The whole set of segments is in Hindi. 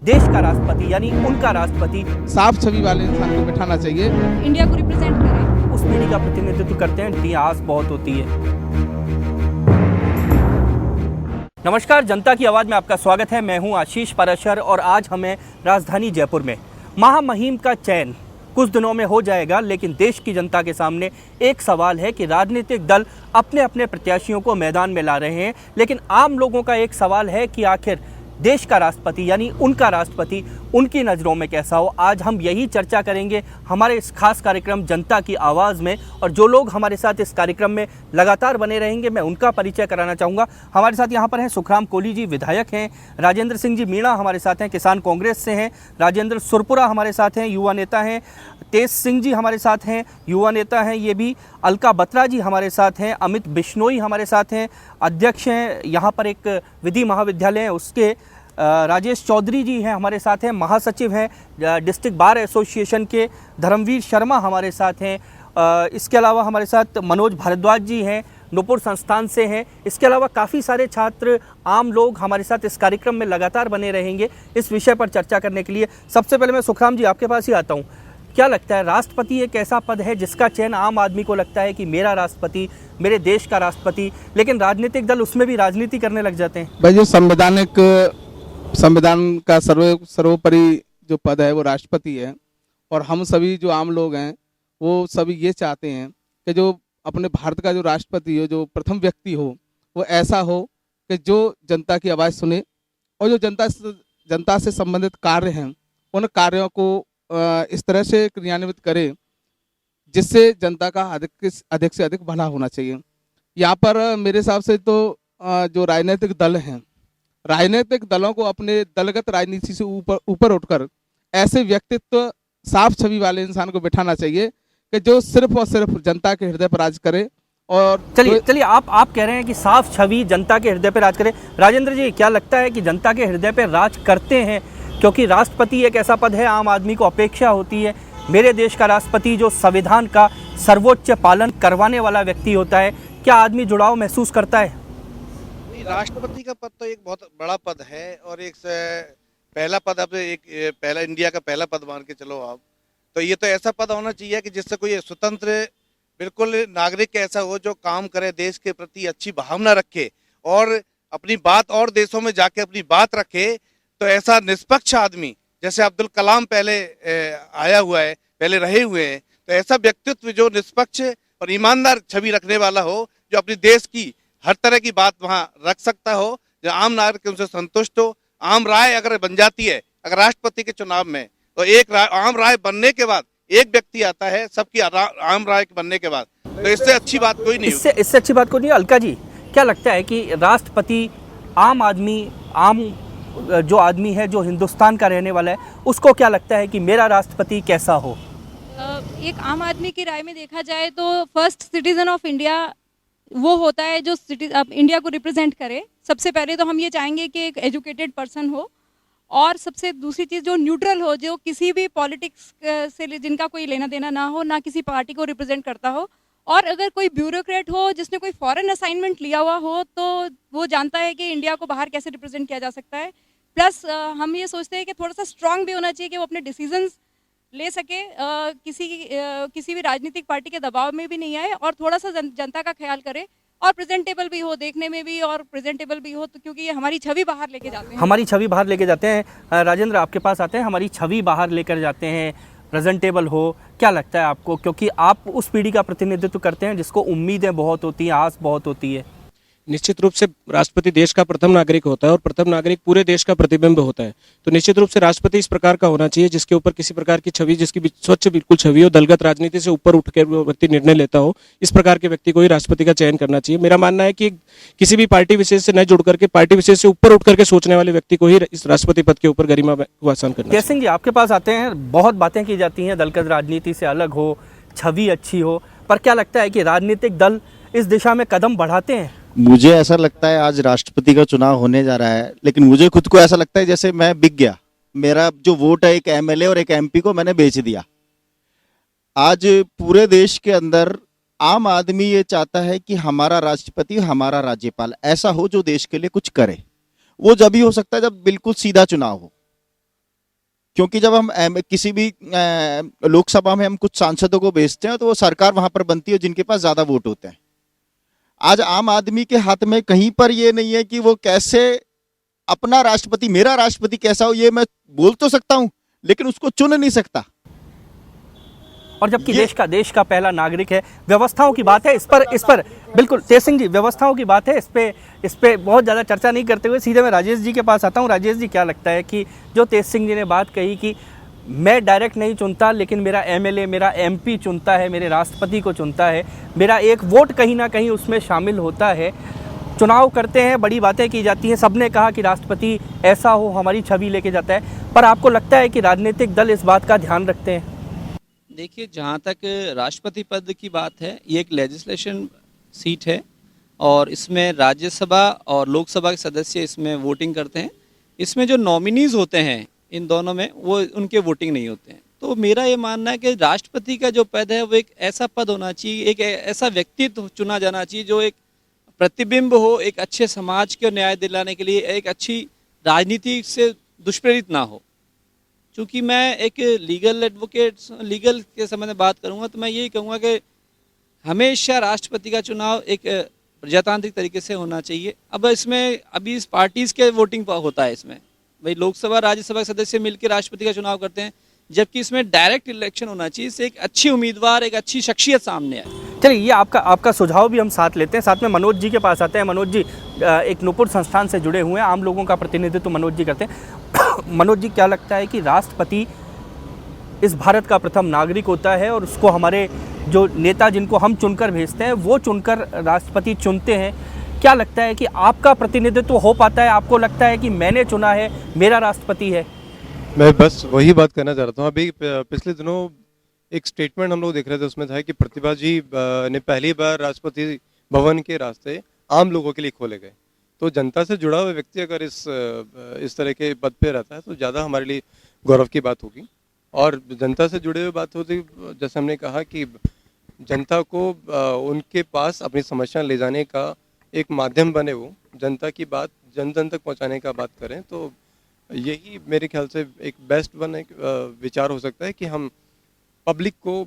देश का राष्ट्रपति यानी उनका राष्ट्रपति साफ छवि वाले इंसान को बिठाना चाहिए। इंडिया को रिप्रेजेंट करें। उस पीढ़ी का प्रतिनिधित्व करते हैं जिनकी आस बहुत होती है। नमस्कार, जनता की आवाज़ में आपका स्वागत है। मैं हूं आशीष पाराशर और आज हमें राजधानी जयपुर में महामहिम का चयन कुछ दिनों में हो जाएगा, लेकिन देश की जनता के सामने एक सवाल है कि राजनीतिक दल अपने अपने प्रत्याशियों को मैदान में ला रहे हैं, लेकिन आम लोगों का एक सवाल है कि आखिर देश का राष्ट्रपति यानी उनका राष्ट्रपति उनकी नज़रों में कैसा हो। आज हम यही चर्चा करेंगे हमारे इस खास कार्यक्रम जनता की आवाज़ में, और जो लोग हमारे साथ इस कार्यक्रम में लगातार बने रहेंगे मैं उनका परिचय कराना चाहूँगा। हमारे साथ यहाँ पर हैं सुखराम कोहली जी, विधायक हैं, राजेंद्र सिंह जी मीणा हमारे साथ हैं, किसान कांग्रेस से हैं, राजेंद्र सुरपुरा हमारे साथ हैं, युवा नेता हैं, तेज सिंह जी हमारे साथ हैं, युवा नेता हैं ये भी, अलका बत्रा जी हमारे साथ हैं, अमित बिश्नोई हमारे साथ हैं, अध्यक्ष हैं यहाँ पर एक विधि महाविद्यालय है उसके, राजेश चौधरी जी हैं हमारे साथ हैं, महासचिव हैं डिस्ट्रिक्ट बार एसोसिएशन के, धर्मवीर शर्मा हमारे साथ हैं, इसके अलावा हमारे साथ मनोज भारद्वाज जी हैं, नूपुर संस्थान से हैं। इसके अलावा काफ़ी सारे छात्र, आम लोग हमारे साथ इस कार्यक्रम में लगातार बने रहेंगे इस विषय पर चर्चा करने के लिए। सबसे पहले मैं सुखराम जी आपके पास ही आता हूँ। क्या लगता है, राष्ट्रपति एक ऐसा पद है जिसका चयन आम आदमी को लगता है कि मेरा राष्ट्रपति, मेरे देश का राष्ट्रपति, लेकिन राजनीतिक दल उसमें भी राजनीति करने लग जाते हैं। भाई, जो संविधान का सर्वोपरि जो पद है वो राष्ट्रपति है, और हम सभी जो आम लोग हैं वो सभी ये चाहते हैं कि जो अपने भारत का जो राष्ट्रपति हो, जो प्रथम व्यक्ति हो, वो ऐसा हो कि जो जनता की आवाज़ सुने और जो जनता से संबंधित कार्य हैं उन कार्यों को इस तरह से क्रियान्वित करे जिससे जनता का अधिक से अधिक भला होना चाहिए। यहाँ पर मेरे हिसाब से तो जो राजनीतिक दल हैं, राजनीतिक दलों को अपने दलगत राजनीति से ऊपर उठकर ऐसे व्यक्तित्व, साफ छवि वाले इंसान को बिठाना चाहिए कि जो सिर्फ और सिर्फ जनता के हृदय पर राज करे। और चलिए आप कह रहे हैं कि साफ छवि जनता के हृदय पर राज करे। राजेंद्र जी, क्या लगता है कि जनता के हृदय पर राज करते हैं? क्योंकि राष्ट्रपति एक ऐसा पद है, आम आदमी को अपेक्षा होती है मेरे देश का राष्ट्रपति जो संविधान का सर्वोच्च पालन करवाने वाला व्यक्ति होता है, क्या आदमी जुड़ाव महसूस करता है? राष्ट्रपति का पद तो एक बहुत बड़ा पद है और एक पहला पद, अब एक पहला इंडिया का पहला पद मान के चलो आप, तो ये तो ऐसा पद होना चाहिए कि जिससे कोई स्वतंत्र बिल्कुल नागरिक ऐसा हो जो काम करे, देश के प्रति अच्छी भावना रखे और अपनी बात और देशों में जाके अपनी बात रखे। तो ऐसा निष्पक्ष आदमी, जैसे अब्दुल कलाम पहले आया हुआ है, पहले रहे हुए हैं, तो ऐसा व्यक्तित्व जो निष्पक्ष और ईमानदार छवि रखने वाला हो, जो अपने देश की हर तरह की बात वहाँ रख सकता हो, जो आम नागरिक उनसे संतुष्ट हो। आम राय अगर बन जाती है, अगर राष्ट्रपति के चुनाव में, तो एक आम राय बनने के बाद एक व्यक्ति आता है सबकी आम राय बनने के बाद, तो इससे अच्छी बात कोई नहीं। इससे अच्छी बात कोई नहीं। अलका जी, क्या लगता है कि राष्ट्रपति आम आदमी, आम जो आदमी है जो हिंदुस्तान का रहने वाला है, उसको क्या लगता है कि मेरा राष्ट्रपति कैसा हो? एक आम आदमी की राय में देखा जाए तो फर्स्ट सिटीजन ऑफ इंडिया वो होता है जो इंडिया को रिप्रेजेंट करे। सबसे पहले तो हम ये चाहेंगे कि एक एजुकेटेड पर्सन हो, और सबसे दूसरी चीज़ जो न्यूट्रल हो, जो किसी भी पॉलिटिक्स से जिनका कोई लेना देना ना हो, ना किसी पार्टी को रिप्रेजेंट करता हो। और अगर कोई ब्यूरोक्रेट हो जिसने कोई फॉरेन असाइनमेंट लिया हुआ हो, तो वो जानता है कि इंडिया को बाहर कैसे रिप्रेजेंट किया जा सकता है। प्लस हम ये सोचते हैं कि थोड़ा सा स्ट्रांग भी होना चाहिए कि वो अपने डिसीजंस ले सके, किसी भी राजनीतिक पार्टी के दबाव में भी नहीं आए, और थोड़ा सा जनता का ख्याल करे, और प्रेजेंटेबल भी हो, देखने में भी और प्रेजेंटेबल भी हो, तो क्योंकि ये हमारी छवि बाहर लेके जाते हैं। हमारी छवि बाहर लेके जाते हैं। राजेंद्र, आपके पास आते हैं, हमारी छवि बाहर लेकर जाते हैं, प्रेजेंटेबल हो। क्या लगता है आपको, क्योंकि आप उस पीढ़ी का प्रतिनिधित्व करते हैं जिसको उम्मीदें बहुत होती हैं, आस बहुत होती है? निश्चित रूप से राष्ट्रपति देश का प्रथम नागरिक होता है और प्रथम नागरिक पूरे देश का प्रतिबिंब होता है। तो निश्चित रूप से राष्ट्रपति इस प्रकार का होना चाहिए जिसके ऊपर किसी प्रकार की छवि, जिसकी स्वच्छ बिल्कुल छवि हो, दलगत राजनीति से ऊपर उठकर वो व्यक्ति निर्णय लेता हो, इस प्रकार के व्यक्ति को ही राष्ट्रपति का चयन करना चाहिए। मेरा मानना है कि किसी भी पार्टी विशेष से न जुड़ करके पार्टी विशेष से ऊपर उठ करके सोचने वाले व्यक्ति को ही इस राष्ट्रपति पद के ऊपर गरिमा आसान करना चाहिए। जय सिंह जी, आपके पास आते हैं। बहुत बातें की जाती हैं दलगत राजनीति से अलग हो, छवि अच्छी हो, पर क्या लगता है कि राजनीतिक दल इस दिशा में कदम बढ़ाते हैं? मुझे ऐसा लगता है आज राष्ट्रपति का चुनाव होने जा रहा है, लेकिन मुझे खुद को ऐसा लगता है जैसे मैं बिक गया। मेरा जो वोट है एक एमएलए और एक एमपी को मैंने बेच दिया। आज पूरे देश के अंदर आम आदमी ये चाहता है कि हमारा राष्ट्रपति, हमारा राज्यपाल ऐसा हो जो देश के लिए कुछ करे। वो जब ही हो सकता है जब बिल्कुल सीधा चुनाव हो, क्योंकि जब हम किसी भी लोकसभा में हम कुछ सांसदों को भेजते हैं तो वो सरकार वहां पर बनती है जिनके पास ज्यादा वोट होते हैं। आज आम आदमी के हाथ में कहीं पर ये नहीं है कि वो कैसे अपना राष्ट्रपति, मेरा राष्ट्रपति कैसा हो, ये मैं बोल तो सकता हूं लेकिन उसको चुन नहीं सकता। और जबकि देश का पहला नागरिक है। व्यवस्थाओं की बात है, इस पर बिल्कुल तेज सिंह जी, व्यवस्थाओं की बात है, इस पे बहुत ज़्यादा चर्चा नहीं करते हुए सीधे मैं राजेश जी के पास आता हूँ। राजेश जी, क्या लगता है कि जो तेज सिंह जी ने बात कही कि मैं डायरेक्ट नहीं चुनता लेकिन मेरा एमएलए, मेरा एमपी चुनता है, मेरे राष्ट्रपति को चुनता है, मेरा एक वोट कहीं ना कहीं उसमें शामिल होता है, चुनाव करते हैं, बड़ी बातें की जाती हैं, सबने कहा कि राष्ट्रपति ऐसा हो, हमारी छवि लेके जाता है, पर आपको लगता है कि राजनीतिक दल इस बात का ध्यान रखते हैं? देखिए, जहाँ तक राष्ट्रपति पद की बात है, ये एक लेजिस्लेशन सीट है और इसमें राज्यसभा और लोकसभा के सदस्य इसमें वोटिंग करते हैं। इसमें जो नॉमिनीज होते हैं इन दोनों में, वो उनके वोटिंग नहीं होते हैं। तो मेरा ये मानना है कि राष्ट्रपति का जो पद है वो एक ऐसा पद होना चाहिए, एक ऐसा व्यक्तित्व चुना जाना चाहिए जो एक प्रतिबिंब हो, एक अच्छे समाज को न्याय दिलाने के लिए, एक अच्छी राजनीति से दुष्प्रेरित ना हो। चूँकि मैं एक लीगल एडवोकेट, लीगल के संबंध में बात करूँगा तो मैं यही कहूँगा कि हमेशा राष्ट्रपति का चुनाव एक प्रजातांत्रिक तरीके से होना चाहिए। अब इसमें अभी इस पार्टीज़ के वोटिंग होता है, इसमें भाई लोकसभा राज्यसभा के सदस्य मिलकर राष्ट्रपति का चुनाव करते हैं, जबकि इसमें डायरेक्ट इलेक्शन होना चाहिए, इससे एक अच्छी उम्मीदवार, एक अच्छी शख्सियत सामने आए। चलिए, ये आपका सुझाव भी हम साथ लेते हैं। साथ में मनोज जी के पास आते हैं। मनोज जी एक नूपुर संस्थान से जुड़े हुए हैं, आम लोगों का प्रतिनिधित्व मनोज जी करते हैं। मनोज जी, क्या लगता है कि राष्ट्रपति इस भारत का प्रथम नागरिक होता है और उसको हमारे जो नेता जिनको हम चुनकर भेजते हैं वो चुनकर राष्ट्रपति चुनते हैं, क्या लगता है कि आपका प्रतिनिधित्व हो पाता है? आपको लगता है कि मैंने चुना है, मेरा राष्ट्रपति है? मैं बस वही बात करना चाह रहा हूँ। अभी पिछले दिनों एक स्टेटमेंट हम लोग देख रहे थे, उसमें था कि प्रतिभा जी ने पहली बार राष्ट्रपति भवन के रास्ते आम लोगों के लिए खोले गए। तो जनता से जुड़ा हुआ व्यक्ति अगर इस तरह के पद पे रहता है तो ज़्यादा हमारे लिए गौरव की बात होगी। और जनता से जुड़े हुए बात होती, जैसे हमने कहा कि जनता को उनके पास अपनी समस्या ले जाने का एक माध्यम बने, वो जनता की बात जन जन तक पहुंचाने का बात करें, तो यही मेरे ख्याल से एक बेस्ट विचार हो सकता है कि हम पब्लिक को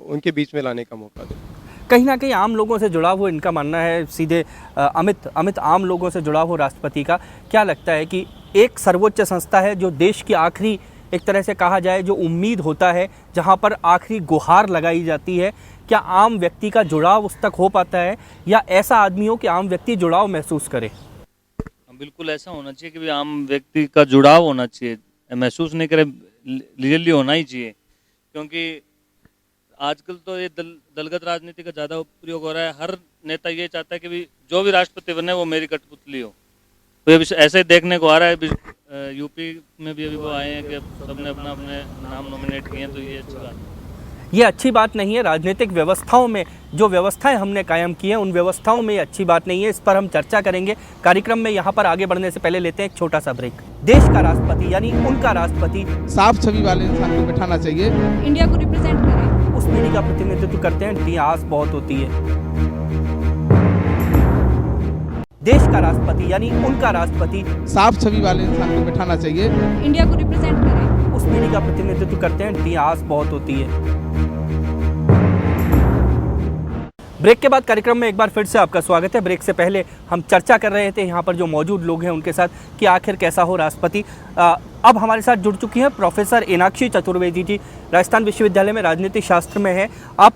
उनके बीच में लाने का मौका दें। कहीं ना कहीं आम लोगों से जुड़ा हुआ इनका मानना है, सीधे अमित आम लोगों से जुड़ा हुआ राष्ट्रपति का क्या लगता है कि एक सर्वोच्च संस्था है जो देश की आखिरी, एक तरह से कहा जाए, जो उम्मीद होता है, जहां पर आखिरी गुहार लगाई जाती है, क्या आम व्यक्ति का जुड़ाव उस तक हो पाता है या ऐसा आदमी हो कि आम व्यक्ति जुड़ाव महसूस करे? बिल्कुल ऐसा होना चाहिए कि भी आम व्यक्ति का जुड़ाव होना चाहिए, महसूस नहीं करे, लीगली होना ही चाहिए। क्योंकि आजकल तो ये दलगत राजनीति का ज़्यादा प्रयोग हो रहा है। हर नेता ये चाहता है कि भी जो भी राष्ट्रपति बने वो मेरी कठपुतली हो। तो ये ऐसे ही देखने को आ रहा है। यूपी में भी अभी वो आए हैं कि सबने अपना अपने नाम नॉमिनेट किए हैं, तो ये अच्छी बात है। ये अच्छी बात नहीं है। राजनीतिक व्यवस्थाओं में जो व्यवस्थाएं हमने कायम की हैं उन व्यवस्थाओं में ये अच्छी बात नहीं है। इस पर हम चर्चा करेंगे कार्यक्रम में। यहाँ पर आगे बढ़ने से पहले लेते हैं एक छोटा सा ब्रेक। देश का राष्ट्रपति यानी उनका राष्ट्रपति साफ छवि वाले इंसान को बिठाना चाहिए, इंडिया को रिप्रेजेंट करें। उस पीढ़ी का प्रतिनिधित्व करते हैं, इतिहास बहुत होती है। देश का राष्ट्रपति यानी उनका राष्ट्रपति साफ छवि वाले इंसान को बिठाना चाहिए, इंडिया को रिप्रेजेंट करें। उस पीढ़ी का प्रतिनिधित्व करते हैं, इतिहास बहुत होती है। ब्रेक के बाद कार्यक्रम में एक बार फिर से आपका स्वागत है। ब्रेक से पहले हम चर्चा कर रहे थे यहाँ पर जो मौजूद लोग हैं उनके साथ कि आखिर कैसा हो राष्ट्रपति। अब हमारे साथ जुड़ चुकी हैं प्रोफेसर एनाक्षी चतुर्वेदी जी, राजस्थान विश्वविद्यालय में राजनीतिक शास्त्र में है।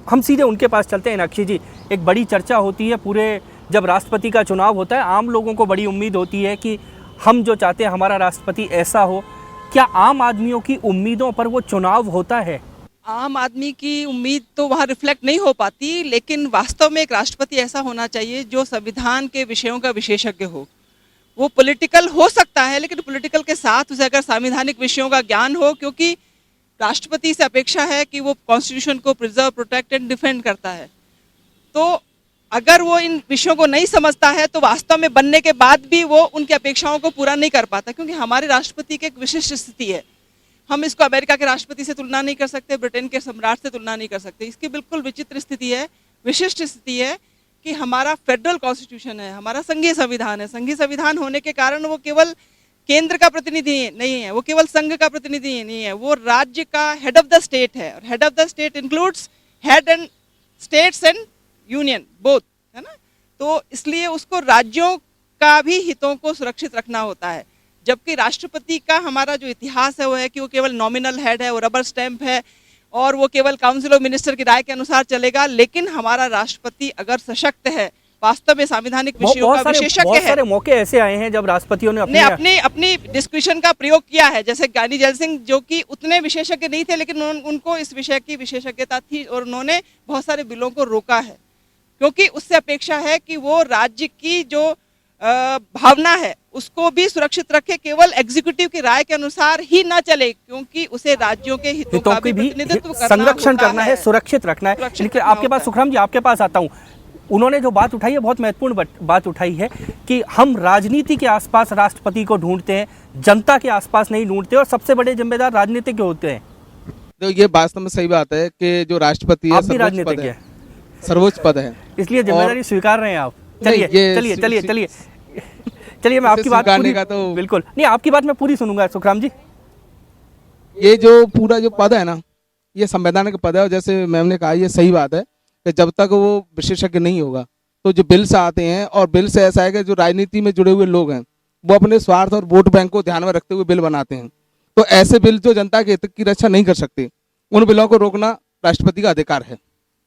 हम सीधे उनके पास चलते हैं। एनाक्षी जी, एक बड़ी चर्चा होती है पूरे, जब राष्ट्रपति का चुनाव होता है आम लोगों को बड़ी उम्मीद होती है कि हम जो चाहते हैं हमारा राष्ट्रपति ऐसा हो। क्या आम आदमियों की उम्मीदों पर वो चुनाव होता है? आम आदमी की उम्मीद तो वहाँ रिफ्लेक्ट नहीं हो पाती, लेकिन वास्तव में एक राष्ट्रपति ऐसा होना चाहिए जो संविधान के विषयों का विशेषज्ञ हो। वो पॉलिटिकल हो सकता है, लेकिन पॉलिटिकल के साथ उसे अगर संवैधानिक विषयों का ज्ञान हो, क्योंकि राष्ट्रपति से अपेक्षा है कि वो कॉन्स्टिट्यूशन को प्रिजर्व, प्रोटेक्ट एंड डिफेंड करता है। तो अगर वो इन विषयों को नहीं समझता है तो वास्तव में बनने के बाद भी वो उनकी अपेक्षाओं को पूरा नहीं कर पाता, क्योंकि हमारे राष्ट्रपति की एक विशिष्ट स्थिति है। हम इसको अमेरिका के राष्ट्रपति से तुलना नहीं कर सकते, ब्रिटेन के सम्राट से तुलना नहीं कर सकते। इसकी बिल्कुल विचित्र स्थिति है, विशिष्ट स्थिति है कि हमारा फेडरल कॉन्स्टिट्यूशन है, हमारा संघीय संविधान है। संघीय संविधान होने के कारण वो केंद्र का प्रतिनिधि नहीं है, वो केवल संघ का प्रतिनिधि नहीं है, वो राज्य का हेड ऑफ द स्टेट है। और head of the state includes head and states and union both, है ना। तो इसलिए उसको राज्यों का भी हितों को सुरक्षित रखना होता है। जबकि राष्ट्रपति का हमारा जो इतिहास है वो है कि वो केवल नॉमिनल हेड है, वो रबर स्टैंप है और वो केवल काउंसिल ऑफ मिनिस्टर की राय के अनुसार चलेगा। लेकिन हमारा राष्ट्रपति अगर सशक्त है, वास्तव में संवैधानिक विषयों का विशेषज्ञ बहुत है, सारे मौके ऐसे आए हैं जब राष्ट्रपतियों ने अपनी डिस्क्रिप्शन का प्रयोग किया है। जैसे ज्ञानी जैल सिंह जो कि उतने विशेषज्ञ नहीं थे, लेकिन उनको इस विषय की विशेषज्ञता थी और उन्होंने बहुत सारे बिलों को रोका है, क्योंकि उससे अपेक्षा है कि वो राज्य की जो भावना है उसको भी सुरक्षित रखे, केवल एग्जीक्यूटिव की राय के अनुसार ही ना चले, क्योंकि उसे राज्यों के हितों का भी प्रतिनिधित्व करना संरक्षण होता करना है, सुरक्षित रखना है। लेकिन आपके पास सुखराम जी, आपके पास आता हूँ, उन्होंने जो बात उठाई है बहुत महत्वपूर्ण बात उठाई है कि हम राजनीति के आसपास राष्ट्रपति को ढूंढते हैं, जनता के आसपास नहीं ढूंढते, और सबसे बड़े जिम्मेदार राजनीतिक होते हैं। तो ये वास्तव में सही बात है कि जो राष्ट्रपति है आप भी राजनीतिक है, सर्वोच्च पद है, इसलिए जिम्मेदारी स्वीकार रहे हैं आप। चलिए चलिए चलिए चलिए चलिए, मैं आपकी बात पूरी बिल्कुल नहीं, आपकी बात मैं पूरी सुनूंगा सुखराम जी। ये जो पूरा जो पद है ना, ये संवैधानिक पद है, और जैसे मैम ने कहा ये सही बात है कि जब तक वो विशेषज्ञ नहीं होगा तो जो बिल से आते हैं, और बिल से ऐसा है कि जो राजनीति में जुड़े हुए लोग हैं वो अपने स्वार्थ और वोट बैंक को ध्यान में रखते हुए बिल बनाते हैं। तो ऐसे बिल जो जनता के हित की रक्षा नहीं कर सकते, उन बिलों को रोकना राष्ट्रपति का अधिकार है,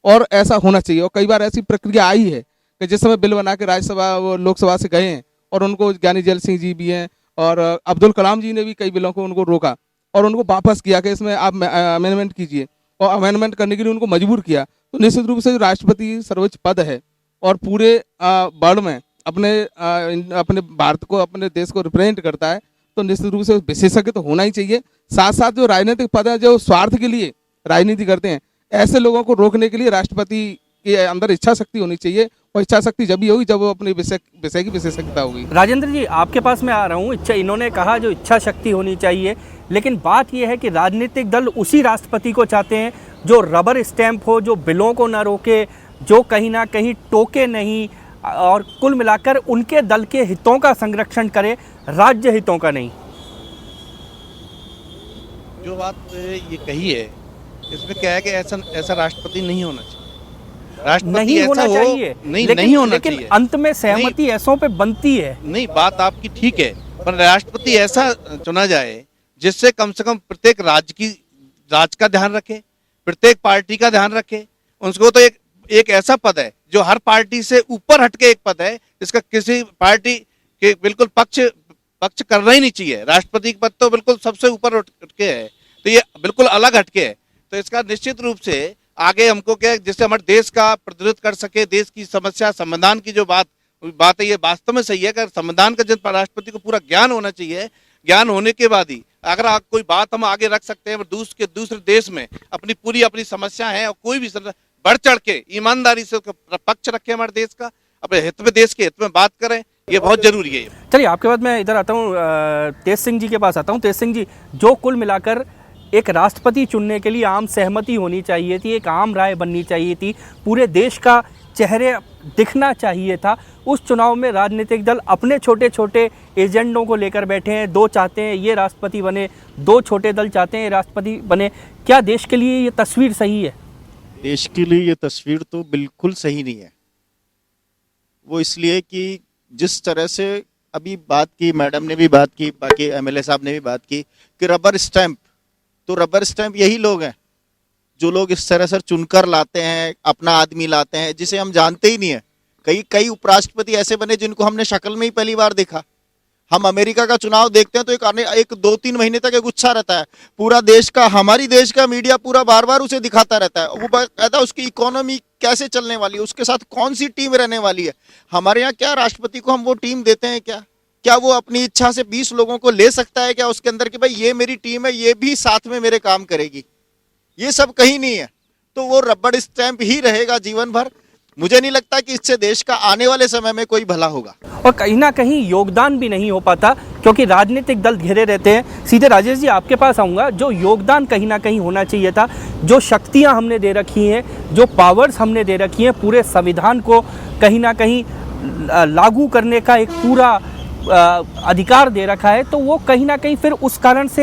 और ऐसा होना चाहिए। और कई बार ऐसी प्रक्रिया आई है कि जिस समय बिल बना के राज्यसभा वो लोकसभा से गए हैं, और उनको ज्ञानी जैल सिंह जी भी हैं और अब्दुल कलाम जी ने भी कई बिलों को उनको रोका और उनको वापस किया कि इसमें आप अमेंडमेंट कीजिए, और अमेंडमेंट करने के लिए उनको मजबूर किया। तो निश्चित रूप से जो राष्ट्रपति सर्वोच्च पद है और पूरे वर्ल्ड में अपने भारत को, अपने देश को रिप्रेजेंट करता है, तो निश्चित रूप से विशेषज्ञ तो होना ही चाहिए। साथ साथ जो राजनीतिक पद है, जो स्वार्थ के लिए राजनीति करते हैं, ऐसे लोगों को रोकने के लिए राष्ट्रपति के अंदर इच्छा शक्ति होनी चाहिए, और इच्छा शक्ति जब भी होगी जब वो अपने विषय की विशेषज्ञता होगी। राजेंद्र जी, आपके पास मैं आ रहा हूँ। इन्होंने कहा जो इच्छा शक्ति होनी चाहिए, लेकिन बात यह है कि राजनीतिक दल उसी राष्ट्रपति को चाहते हैं जो रबर स्टैंप हो, जो बिलों को ना रोके, जो कहीं ना कहीं टोके नहीं, और कुल मिलाकर उनके दल के हितों का संरक्षण करे, राज्य हितों का नहीं। जो बात ये कही है, इसमें क्या है कि ऐसा राष्ट्रपति नहीं होना चाहिए। राष्ट्रपति नहीं होना चाहिए, नहीं होना चाहिए। अंत में सहमति ऐसों पे बनती है। नहीं, बात आपकी ठीक है, पर राष्ट्रपति ऐसा चुना जाए जिससे कम से कम प्रत्येक राज्य का ध्यान रखे, प्रत्येक पार्टी का ध्यान रखे। उनको तो एक ऐसा पद है जो हर पार्टी से ऊपर हटके एक पद है, जिसका किसी पार्टी के बिल्कुल पक्ष करना ही नहीं चाहिए। राष्ट्रपति का पद तो बिल्कुल सबसे ऊपर हटके है, तो ये बिल्कुल अलग हटके है। तो इसका निश्चित रूप से आगे हमको क्या, जिससे हमारे देश का प्रतिनिधित्व कर सके, देश की समस्या संविधान की जो बात है, ये वास्तव में सही है। अगर संविधान का जन राष्ट्रपति को पूरा ज्ञान होना चाहिए, ज्ञान होने के बाद ही अगर कोई बात हम आगे रख सकते हैं, दूसरे देश में अपनी समस्या है, और कोई भी बढ़ चढ़ के ईमानदारी से पक्ष रखे, हमारे देश का, अपने हित में, देश के हित में बात करें, ये बहुत जरूरी है। चलिए, आपके बाद मैं इधर आता हूँ, तेज सिंह जी के पास आता हूँ। तेज सिंह जी, जो कुल मिलाकर एक राष्ट्रपति चुनने के लिए आम सहमति होनी चाहिए थी, एक आम राय बननी चाहिए थी, पूरे देश का चेहरे दिखना चाहिए था, उस चुनाव में राजनीतिक दल अपने छोटे छोटे एजेंडों को लेकर बैठे हैं। दो चाहते हैं ये राष्ट्रपति बने, दो छोटे दल चाहते हैं ये राष्ट्रपति बने। क्या देश के लिए ये तस्वीर सही है? देश के लिए ये तस्वीर तो बिल्कुल सही नहीं है। वो इसलिए कि जिस तरह से अभी बात की, मैडम ने भी बात की, बाकी एमएलए साहब ने भी बात की कि रबर स्टैंप, तो रबर स्टैंप यही लोग हैं जो लोग इस तरह से चुनकर लाते हैं, अपना आदमी लाते हैं जिसे हम जानते ही नहीं है। कई उपराष्ट्रपति ऐसे बने जिनको हमने शक्ल में ही पहली बार देखा। हम अमेरिका का चुनाव देखते हैं तो एक 2-3 महीने तक एक उत्साह रहता है, पूरा देश का, हमारी देश का मीडिया पूरा बार बार उसे दिखाता रहता है, वो कहता है उसकी इकोनॉमी कैसे चलने वाली है, उसके साथ कौन सी टीम रहने वाली है। हमारे यहाँ क्या राष्ट्रपति को हम वो टीम देते हैं? क्या वो अपनी इच्छा से 20 लोगों को ले सकता है क्या उसके अंदर कि भाई ये मेरी टीम है, ये भी साथ में मेरे काम करेगी? ये सब कहीं नहीं है। तो वो रबड़ स्टैंप ही रहेगा जीवन भर। मुझे नहीं लगता कि इससे देश का आने वाले समय में कोई भला होगा, और कहीं ना कहीं योगदान भी नहीं हो पाता क्योंकि राजनीतिक दल घिरे रहते हैं। सीधे राजेश जी आपके पास आऊँगा, जो योगदान कहीं ना कहीं होना चाहिए था, जो शक्तियाँ हमने दे रखी हैं, जो पावर्स हमने दे रखी हैं, पूरे संविधान को कहीं ना कहीं लागू करने का एक पूरा अधिकार दे रखा है, तो वो कहीं ना कहीं फिर उस कारण से